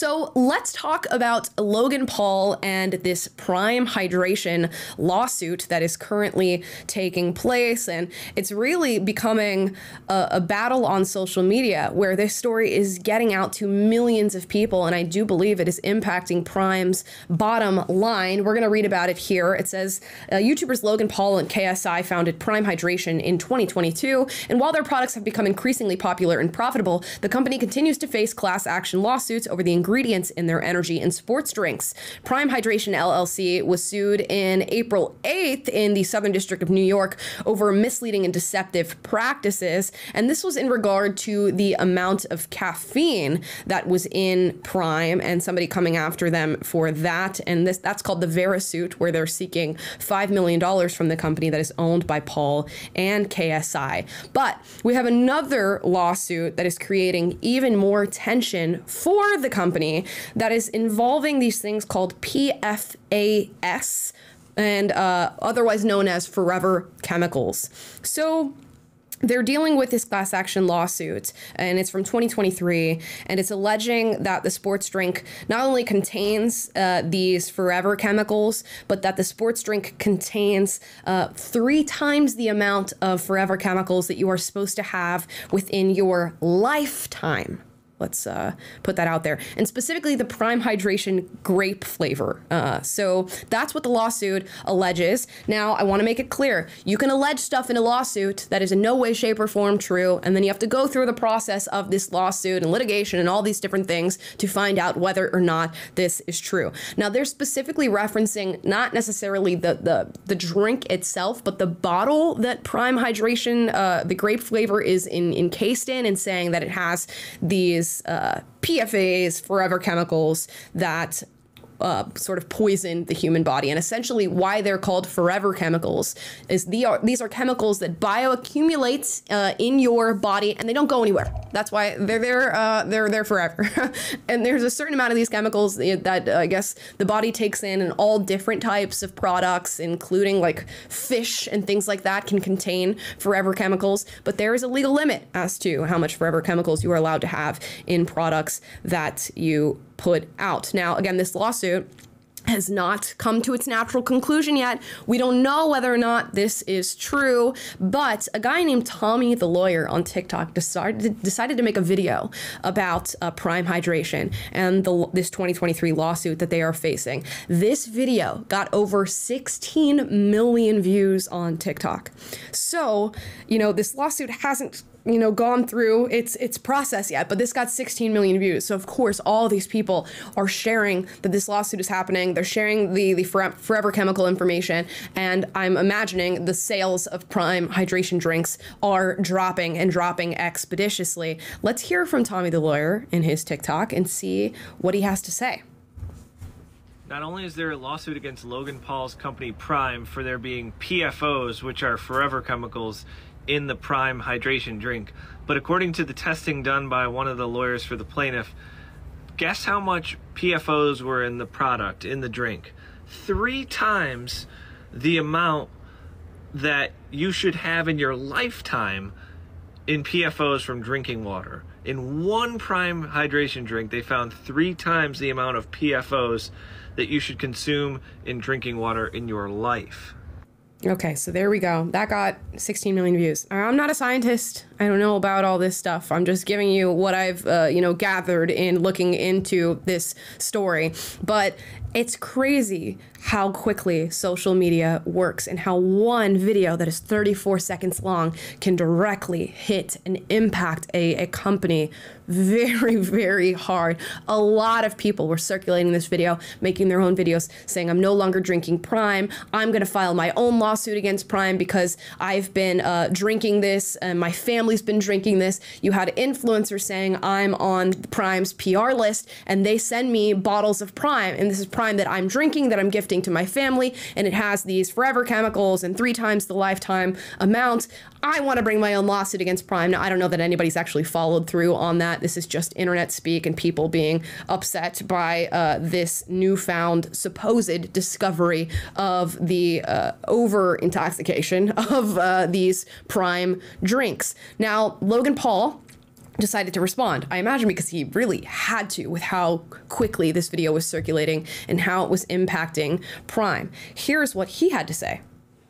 So let's talk about Logan Paul and this Prime Hydration lawsuit that is currently taking place. And it's really becoming a battle on social media where this story is getting out to millions of people. And I do believe it is impacting Prime's bottom line. We're going to read about it here. It says YouTubers Logan Paul and KSI founded Prime Hydration in 2022. And while their products have become increasingly popular and profitable, the company continues to face class action lawsuits over the ingredients in their energy and sports drinks. Prime Hydration LLC was sued in April 8th in the Southern District of New York over misleading and deceptive practices. And this was in regard to the amount of caffeine that was in Prime and somebody coming after them for that. And that's called the Vera suit, where they're seeking $5 million from the company that is owned by Paul and KSI. But we have another lawsuit that is creating even more tension for the company that is involving these things called PFAS and otherwise known as forever chemicals. So they're dealing with this class action lawsuit, and it's from 2023, and it's alleging that the sports drink not only contains these forever chemicals, but that the sports drink contains 3 times the amount of forever chemicals that you are supposed to have within your lifetime. Let's put that out there. And specifically the Prime Hydration grape flavor. So that's what the lawsuit alleges. Now, I want to make it clear. You can allege stuff in a lawsuit that is in no way, shape, or form true, and then you have to go through the process of this lawsuit and litigation and all these different things to find out whether or not this is true. Now, they're specifically referencing not necessarily the drink itself, but the bottle that Prime Hydration, the grape flavor, is encased in, and saying that it has these PFAS, forever chemicals that sort of poison the human body. And essentially why they're called forever chemicals is these are chemicals that bioaccumulate in your body, and they don't go anywhere. That's why they're there forever. And there's a certain amount of these chemicals that I guess the body takes in, and all different types of products, including like fish and things like that, can contain forever chemicals. But there is a legal limit as to how much forever chemicals you are allowed to have in products that you put out. Now, again, this lawsuit has not come to its natural conclusion yet. We don't know whether or not this is true, but a guy named Tommy the Lawyer on TikTok decided to make a video about Prime Hydration and this 2023 lawsuit that they are facing. This video got over 16 million views on TikTok. So, you know, this lawsuit hasn't gone through its process yet, but this got 16 million views. So of course, all these people are sharing that this lawsuit is happening. They're sharing the forever chemical information, and I'm imagining the sales of Prime Hydration drinks are dropping expeditiously. Let's hear from Tommy the Lawyer in his TikTok and see what he has to say. Not only is there a lawsuit against Logan Paul's company Prime for there being PFOs, which are forever chemicals, in the Prime Hydration drink, but according to the testing done by one of the lawyers for the plaintiff, guess how much PFOs were in the product, in the drink? 3 times the amount that you should have in your lifetime in PFOs from drinking water. In one Prime Hydration drink, they found 3 times the amount of PFOs that you should consume in drinking water in your life. Okay, so there we go. That got 16 million views. I'm not a scientist. I don't know about all this stuff. I'm just giving you what I've, gathered in looking into this story. But it's crazy how quickly social media works and how one video that is 34 seconds long can directly hit and impact a company very, very hard. A lot of people were circulating this video, making their own videos saying, I'm no longer drinking Prime. I'm going to file my own lawsuit against Prime because I've been drinking this and my family's been drinking this. You had influencers saying I'm on Prime's PR list and they send me bottles of Prime, and this is Prime that I'm drinking, that I'm gifting to my family, and it has these forever chemicals and 3 times the lifetime amount. I want to bring my own lawsuit against Prime. Now, I don't know that anybody's actually followed through on that. This is just internet speak and people being upset by this newfound supposed discovery of the over intoxication of these Prime drinks. Now, Logan Paul decided to respond. I imagine because he really had to with how quickly this video was circulating and how it was impacting Prime. Here's what he had to say.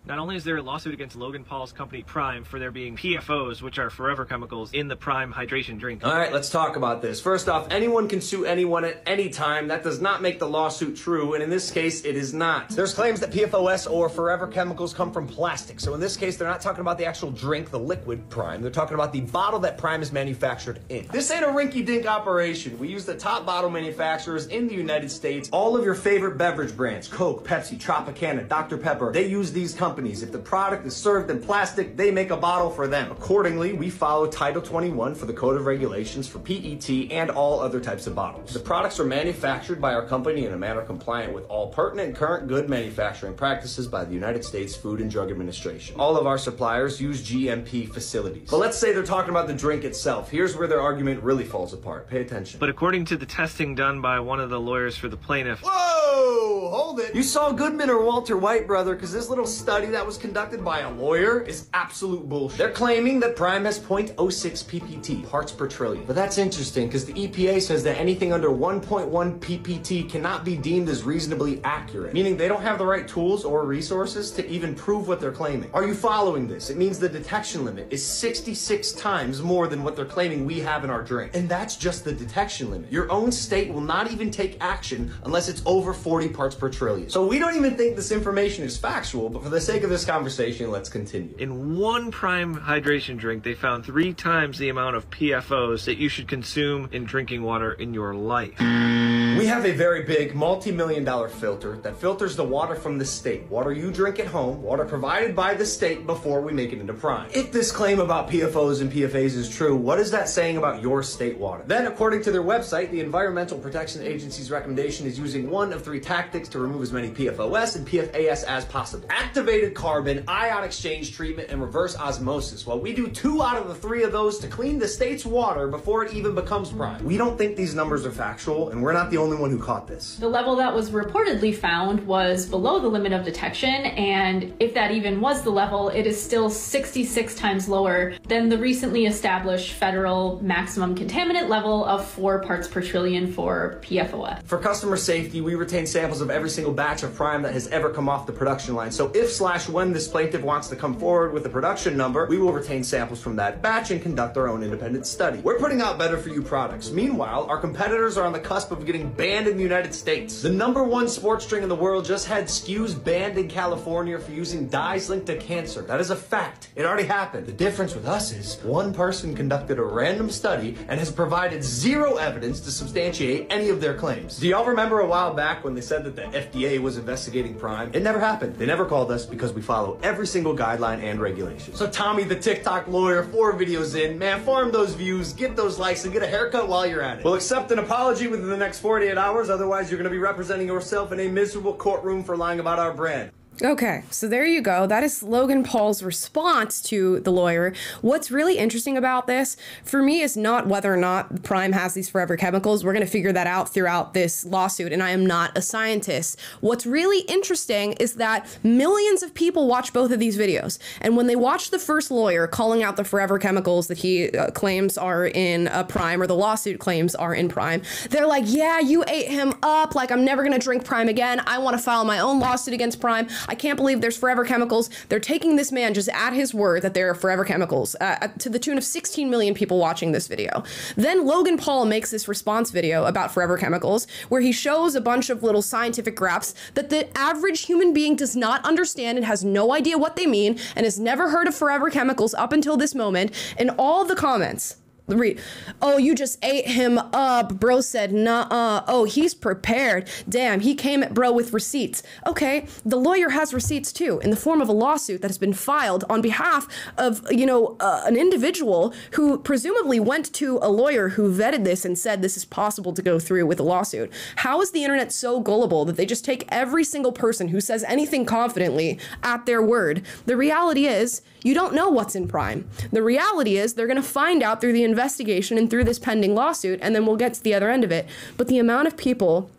Not only is there a lawsuit against Logan Paul's company Prime for there being PFOs, which are forever chemicals, in the Prime hydration drink. All right, let's talk about this. First off, anyone can sue anyone at any time. That does not make the lawsuit true, and in this case, it is not. There's claims that PFOS or forever chemicals come from plastic. So in this case, they're not talking about the actual drink, the liquid Prime. They're talking about the bottle that Prime is manufactured in. This ain't a rinky-dink operation. We use the top bottle manufacturers in the United States. All of your favorite beverage brands, Coke, Pepsi, Tropicana, Dr. Pepper, they use these companies. If the product is served in plastic, they make a bottle for them. Accordingly, we follow Title 21 for the Code of Regulations for PET and all other types of bottles. The products are manufactured by our company in a manner compliant with all pertinent and current good manufacturing practices by the United States Food and Drug Administration. All of our suppliers use GMP facilities. But let's say they're talking about the drink itself. Here's where their argument really falls apart. Pay attention. But according to the testing done by one of the lawyers for the plaintiff... Whoa! Hold it! You saw Goodman or Walter White, brother, because this little study that was conducted by a lawyer is absolute bullshit. They're claiming that Prime has 0.06 ppt, parts per trillion. But that's interesting because the EPA says that anything under 1.1 ppt cannot be deemed as reasonably accurate, meaning they don't have the right tools or resources to even prove what they're claiming. Are you following this? It means the detection limit is 66 times more than what they're claiming we have in our drink. And that's just the detection limit. Your own state will not even take action unless it's over 40 parts per trillion. So we don't even think this information is factual, but for the sake of this conversation, let's continue. In one Prime hydration drink, they found 3 times the amount of PFOs that you should consume in drinking water in your life. We have a very big, multi-million-dollar filter that filters the water from the state. Water you drink at home, water provided by the state before we make it into Prime. If this claim about PFOs and PFAs is true, what is that saying about your state water? Then, according to their website, the Environmental Protection Agency's recommendation is using one of 3 tactics to remove as many PFOS and PFAS as possible. Activated carbon, ion exchange treatment, and reverse osmosis. Well, we do 2 out of the 3 of those to clean the state's water before it even becomes Prime. We don't think these numbers are factual, and we're not the only one who caught this. The level that was reportedly found was below the limit of detection, and if that even was the level, it is still 66 times lower than the recently established federal maximum contaminant level of 4 parts per trillion for PFOS. For customer safety, we retain samples of every single batch of Prime that has ever come off the production line. So if/when this plaintiff wants to come forward with a production number, we will retain samples from that batch and conduct our own independent study. We're putting out better for you products. Meanwhile, our competitors are on the cusp of getting banned in the United States. The #1 sports drink in the world just had SKUs banned in California for using dyes linked to cancer. That is a fact. It already happened. The difference with us is one person conducted a random study and has provided 0 evidence to substantiate any of their claims. Do y'all remember a while back when they said that the FDA was investigating Prime? It never happened. They never called us because we follow every single guideline and regulation. So Tommy, the TikTok lawyer, 4 videos in, man, farm those views, get those likes, and get a haircut while you're at it. We'll accept an apology within the next 48 hours, otherwise you're going to be representing yourself in a miserable courtroom for lying about our brand. Okay, so there you go. That is Logan Paul's response to the lawyer. What's really interesting about this, for me, is not whether or not Prime has these forever chemicals. We're going to figure that out throughout this lawsuit, and I am not a scientist. What's really interesting is that millions of people watch both of these videos, and when they watch the first lawyer calling out the forever chemicals that he claims are in Prime, or the lawsuit claims are in Prime, they're like, yeah, you ate him up, like I'm never going to drink Prime again. I want to file my own lawsuit against Prime. I can't believe there's forever chemicals. They're taking this man just at his word that there are forever chemicals, to the tune of 16 million people watching this video. Then Logan Paul makes this response video about forever chemicals where he shows a bunch of little scientific graphs that the average human being does not understand and has no idea what they mean and has never heard of forever chemicals up until this moment. And all the comments read, oh, you just ate him up. Bro said, nuh-uh. Oh, he's prepared. Damn, he came at bro with receipts. Okay, the lawyer has receipts too, in the form of a lawsuit that has been filed on behalf of, an individual who presumably went to a lawyer who vetted this and said this is possible to go through with a lawsuit. How is the internet so gullible that they just take every single person who says anything confidently at their word? The reality is, you don't know what's in Prime. The reality is they're going to find out through the investigation and through this pending lawsuit, and then we'll get to the other end of it. But the amount of people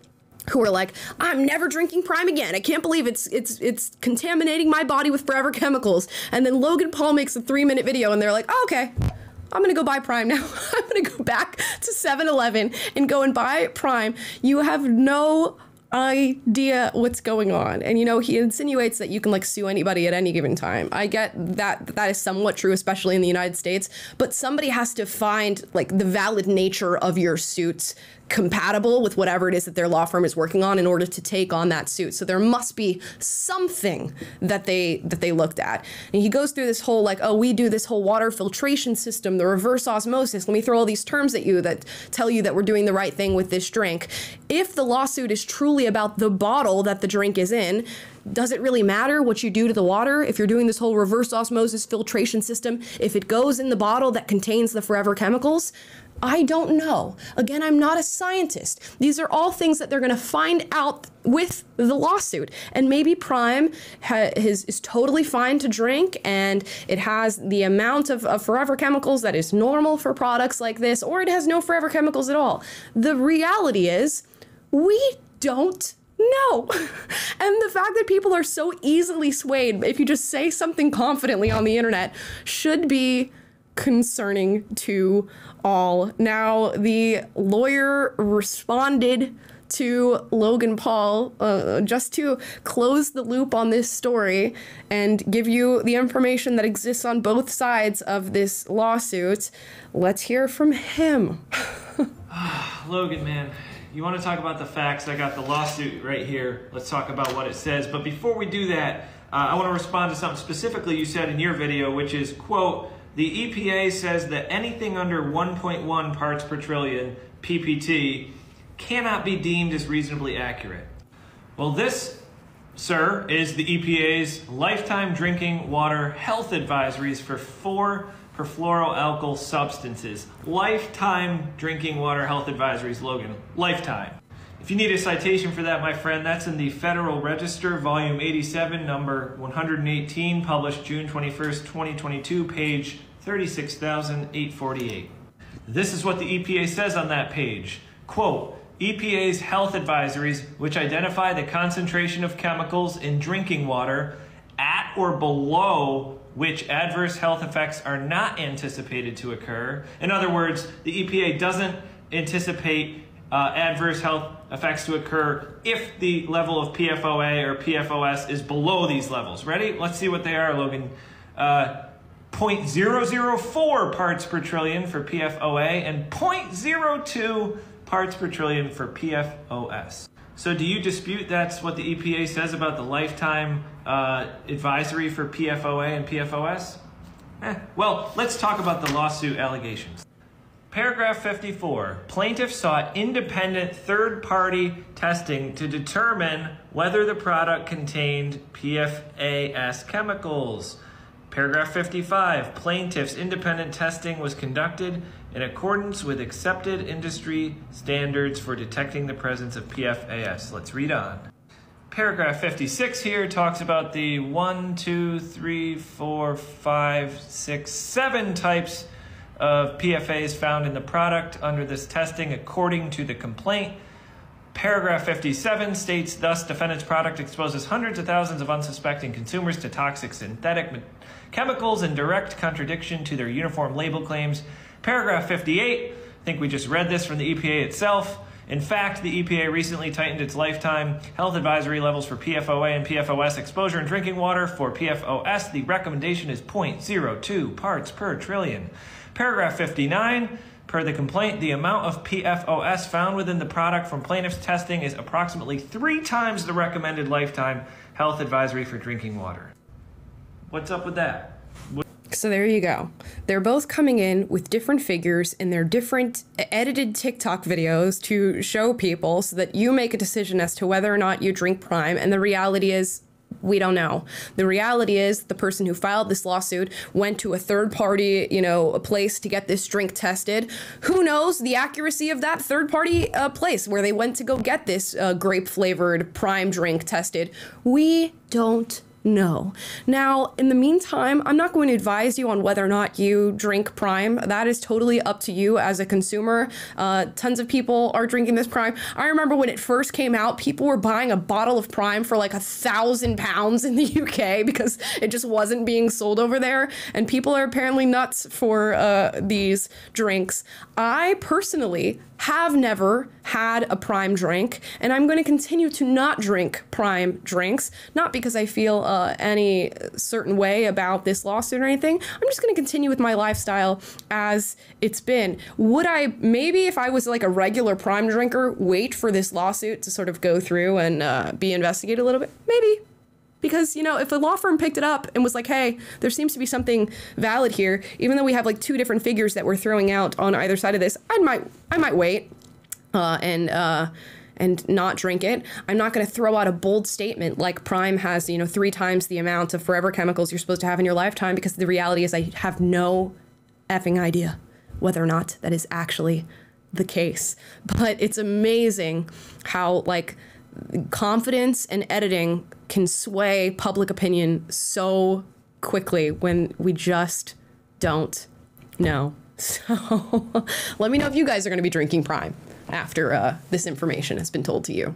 who are like, I'm never drinking Prime again. I can't believe it's contaminating my body with forever chemicals. And then Logan Paul makes a 3-minute video and they're like, oh, okay. I'm gonna go buy Prime now. I'm gonna go back to 7-Eleven and go and buy Prime. You have no idea what's going on. And, you know, he insinuates that you can like sue anybody at any given time. I get that is somewhat true, especially in the United States, but somebody has to find like the valid nature of your suits compatible with whatever it is that their law firm is working on in order to take on that suit. So there must be something that they looked at. And he goes through this whole like, oh, we do this whole water filtration system, the reverse osmosis. Let me throw all these terms at you that tell you that we're doing the right thing with this drink. If the lawsuit is truly about the bottle that the drink is in, does it really matter what you do to the water? If you're doing this whole reverse osmosis filtration system, if it goes in the bottle that contains the forever chemicals? I don't know. Again, I'm not a scientist. These are all things that they're going to find out with the lawsuit. And maybe Prime is totally fine to drink, and it has the amount of forever chemicals that is normal for products like this, or it has no forever chemicals at all. The reality is, we don't know. And the fact that people are so easily swayed if you just say something confidently on the internet should be concerning to all. Now, the lawyer responded to Logan Paul just to close the loop on this story and give you the information that exists on both sides of this lawsuit. Let's hear from him. Logan, man, you want to talk about the facts? I got the lawsuit right here. Let's talk about what it says. But before we do that, I want to respond to something specifically you said in your video, which is, quote, the EPA says that anything under 1.1 parts per trillion, PPT, cannot be deemed as reasonably accurate. Well, this, sir, is the EPA's lifetime drinking water health advisories for 4 perfluoroalkyl substances. Lifetime drinking water health advisories, Logan. Lifetime. If you need a citation for that, my friend, that's in the Federal Register, Volume 87, number 118, published June 21st, 2022, page 36,848. This is what the EPA says on that page. Quote, EPA's health advisories, which identify the concentration of chemicals in drinking water at or below which adverse health effects are not anticipated to occur. In other words, the EPA doesn't anticipate adverse health effects to occur if the level of PFOA or PFOS is below these levels. Ready? Let's see what they are, Logan. 0.004 parts per trillion for PFOA and 0.02 parts per trillion for PFOS. So do you dispute that's what the EPA says about the lifetime advisory for PFOA and PFOS? Well, let's talk about the lawsuit allegations. Paragraph 54, plaintiff sought independent third-party testing to determine whether the product contained PFAS chemicals. Paragraph 55, plaintiff's independent testing was conducted in accordance with accepted industry standards for detecting the presence of PFAS. Let's read on. Paragraph 56 here talks about the 1, 2, 3, 4, 5, 6, 7 types of PFAs found in the product under this testing according to the complaint. Paragraph 57 states, thus defendant's product exposes hundreds of thousands of unsuspecting consumers to toxic synthetic chemicals in direct contradiction to their uniform label claims. Paragraph 58, I think we just read this from the EPA itself. In fact, the EPA recently tightened its lifetime health advisory levels for PFOA and PFOS exposure in drinking water. For PFOS, the recommendation is 0.02 parts per trillion. Paragraph 59, per the complaint, the amount of PFOS found within the product from plaintiff's testing is approximately 3 times the recommended lifetime health advisory for drinking water. What's up with that? So there you go. They're both coming in with different figures in their different edited TikTok videos to show people so that you make a decision as to whether or not you drink Prime. And the reality is, we don't know. The reality is the person who filed this lawsuit went to a third party, a place to get this drink tested. Who knows the accuracy of that third party place where they went to go get this grape flavored Prime drink tested? We don't No. Now, in the meantime, I'm not going to advise you on whether or not you drink Prime. That is totally up to you as a consumer. Tons of people are drinking this Prime. I remember when it first came out, people were buying a bottle of Prime for like £1,000 in the UK because it just wasn't being sold over there. And people are apparently nuts for these drinks. I personally have never had a Prime drink, and I'm going to continue to not drink Prime drinks, not because I feel any certain way about this lawsuit or anything. I'm just going to continue with my lifestyle as it's been. Would I, maybe if I was like a regular Prime drinker, wait for this lawsuit to sort of go through and be investigated a little bit? Maybe. Because, you know, if a law firm picked it up and was like, hey, there seems to be something valid here, even though we have like two different figures that we're throwing out on either side of this, I might wait and not drink it. I'm not going to throw out a bold statement like Prime has, you know, 3 times the amount of forever chemicals you're supposed to have in your lifetime, because the reality is I have no effing idea whether or not that is actually the case. But it's amazing how, like, confidence and editing can sway public opinion so quickly when we just don't know. So let me know if you guys are going to be drinking Prime after this information has been told to you.